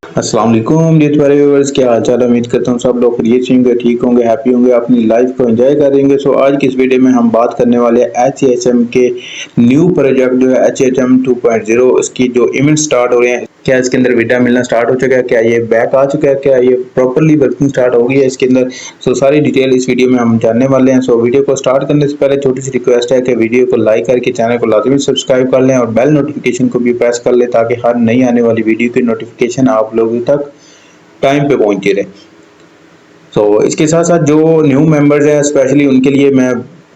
अस्सलाम वालेकुम जी प्यारे व्यूअर्स, क्या हाल चाल है। उम्मीद करता हूँ सब लोग खैरियत से होंगे, ठीक होंगे, हैप्पी होंगे, अपनी लाइफ को एंजॉय करेंगे। सो आज की इस वीडियो में हम बात करने वाले हैं HHM के न्यू प्रोजेक्ट जो है HHM 2.0, इसकी जो इवेंट स्टार्ट हो रहे हैं, क्या इसके अंदर वीटा मिलना स्टार्ट हो चुका है, क्या ये बैक आ चुका है, क्या ये प्रॉपर्ली वर्किंग स्टार्ट हो गई है इसके अंदर। सो सारी डिटेल इस वीडियो में हम जानने वाले हैं। सो वीडियो को स्टार्ट करने से पहले छोटी सी रिक्वेस्ट है कि वीडियो को लाइक करके चैनल को लाजमी सब्सक्राइब कर लें और बेल नोटिफिकेशन को भी प्रेस कर लें ताकि हर नई आने वाली वीडियो की नोटिफिकेशन आप लोगों तक टाइम पे पहुंचे रहे। इसके साथ साथ जो न्यू मेंबर्स हैं स्पेशली उनके लिए मैं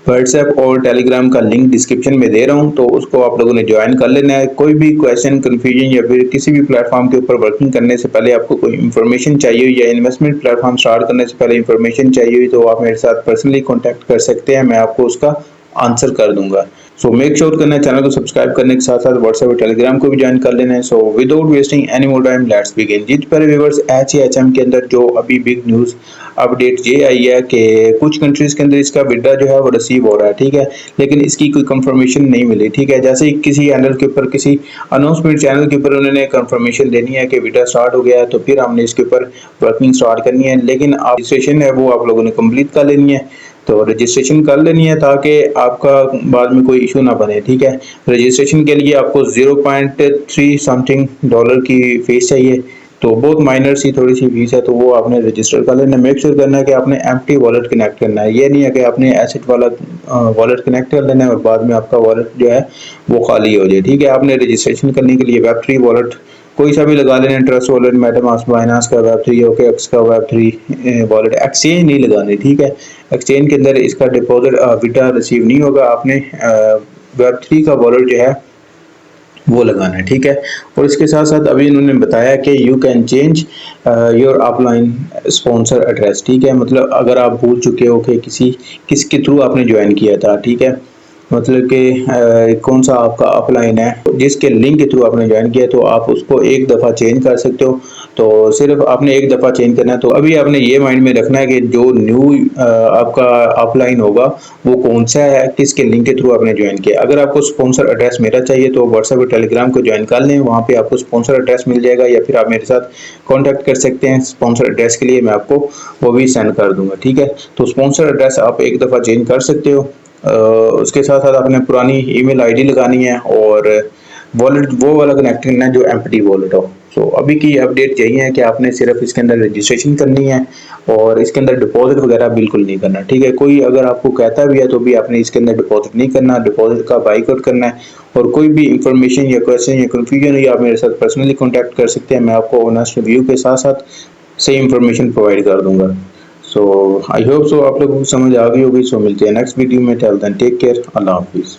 व्हाट्सएप और टेलीग्राम का लिंक डिस्क्रिप्शन में दे रहा हूं, तो उसको आप लोगों ने ज्वाइन कर लेना है। कोई भी क्वेश्चन, कन्फ्यूजन या फिर किसी भी प्लेटफॉर्म के ऊपर वर्किंग करने से पहले आपको कोई इन्फॉर्मेशन चाहिए हुई या इन्वेस्टमेंट प्लेटफॉर्म स्टार्ट करने से पहले इन्फॉर्मेशन चाहिए हुई तो आप मेरे साथ पर्सनली कॉन्टैक्ट कर सकते हैं, मैं आपको उसका आंसर कर दूंगा। सो मेक श्योर करना है चैनल को सब्सक्राइब करने के साथ साथ व्हाट्सएप और टेलीग्राम को भी ज्वाइन कर लेना है। So without wasting any more time let's begin. जी प्यारे व्यूअर्स, HHM के अंदर जो अभी बिग न्यूज़ अपडेट ये आई है कि कुछ कंट्रीज के अंदर इसका विड्रा जो है वो रिसीव हो रहा है, ठीक है, लेकिन इसकी कोई कंफर्मेशन नहीं मिली, ठीक है। जैसे ही किसी चैनल के ऊपर, किसी अनाउंसमेंट चैनल के ऊपर उन्होंने कंफर्मेशन देनी है कि विड्रा स्टार्ट हो गया है तो फिर हमने इसके ऊपर वर्किंग स्टार्ट करनी है, लेकिन रजिस्ट्रेशन है वो आप लोगों ने कंप्लीट कर लेनी है। तो रजिस्ट्रेशन कर लेनी है ताकि आपका बाद में कोई इशू ना बने, ठीक है। रजिस्ट्रेशन के लिए आपको 0.3 समथिंग डॉलर की फीस चाहिए, तो बहुत माइनर सी थोड़ी सी फीस है, तो वो आपने रजिस्टर कर लेना। मेक श्योर करना है कि आपने एम्प्टी वॉलेट कनेक्ट करना है, ये नहीं है कि आपने एसेट वाला वॉलेट कनेक्ट कर लेना है और बाद में आपका वॉलेट जो है वो खाली हो जाए, ठीक है। आपने रजिस्ट्रेशन करने के लिए वेब3 वॉलेट कोई सा भी लगा लेना, ट्रस्ट वॉलेट, मेटामास्क, बाइनेंस का वेब3, OKX का वेब3 वॉलेट। एक्सचेंज नहीं लगानी, ठीक है। एक्सचेंज के अंदर इसका डिपॉजिट विड्रॉ रिसीव नहीं होगा, आपने वेब3 का वॉलेट जो है वो लगाना है, ठीक है। और इसके साथ साथ अभी इन्होंने बताया कि you can change your offline sponsor address, ठीक है। मतलब अगर आप भूल चुके हो कि किसके थ्रू आपने ज्वाइन किया था, ठीक है, मतलब कि कौन सा आपका अपलाइन है, जिसके लिंक के थ्रू आपने ज्वाइन किया, तो आप उसको एक दफ़ा चेंज कर सकते हो। तो सिर्फ आपने एक दफ़ा चेंज करना है। तो अभी आपने ये माइंड में रखना है कि जो न्यू आपका अपलाइन होगा वो कौन सा है, किसके लिंक के थ्रू आपने ज्वाइन किया। अगर आपको स्पॉन्सर एड्रेस मेरा चाहिए तो व्हाट्सएप और टेलीग्राम को ज्वाइन कर लें, वहाँ पे आपको स्पॉन्सर एड्रेस मिल जाएगा, या फिर आप मेरे साथ कॉन्टैक्ट कर सकते हैं। स्पॉन्सर एड्रेस के लिए मैं आपको वो भी सेंड कर दूंगा, ठीक है। तो स्पॉन्सर एड्रेस आप एक दफ़ा चेंज कर सकते हो। उसके साथ साथ आपने पुरानी ईमेल आईडी लगानी है और वॉलेट वो वाला कनेक्ट करना है जो एम्प्टी वॉलेट हो। सो अभी की अपडेट यही है कि आपने सिर्फ इसके अंदर रजिस्ट्रेशन करनी है और इसके अंदर डिपॉजिट वगैरह बिल्कुल नहीं करना, ठीक है। कोई अगर आपको कहता भी है तो भी आपने इसके अंदर डिपॉजिट नहीं करना, डिपॉजिट का बाइकआउट करना है। और कोई भी इंफॉर्मेशन या क्वेश्चन या कन्फ्यूजन है आप मेरे साथ पर्सनली कॉन्टैक्ट कर सकते हैं, मैं आपको ऑनेस्ट रिव्यू के साथ साथ सही इंफॉर्मेशन प्रोवाइड कर दूंगा। सो आई होप सो आप लोगों को समझ आ गई होगी। सो मिलते हैं नेक्स्ट वीडियो में, टिल देन टेक केयर, अल्लाह हाफिज़।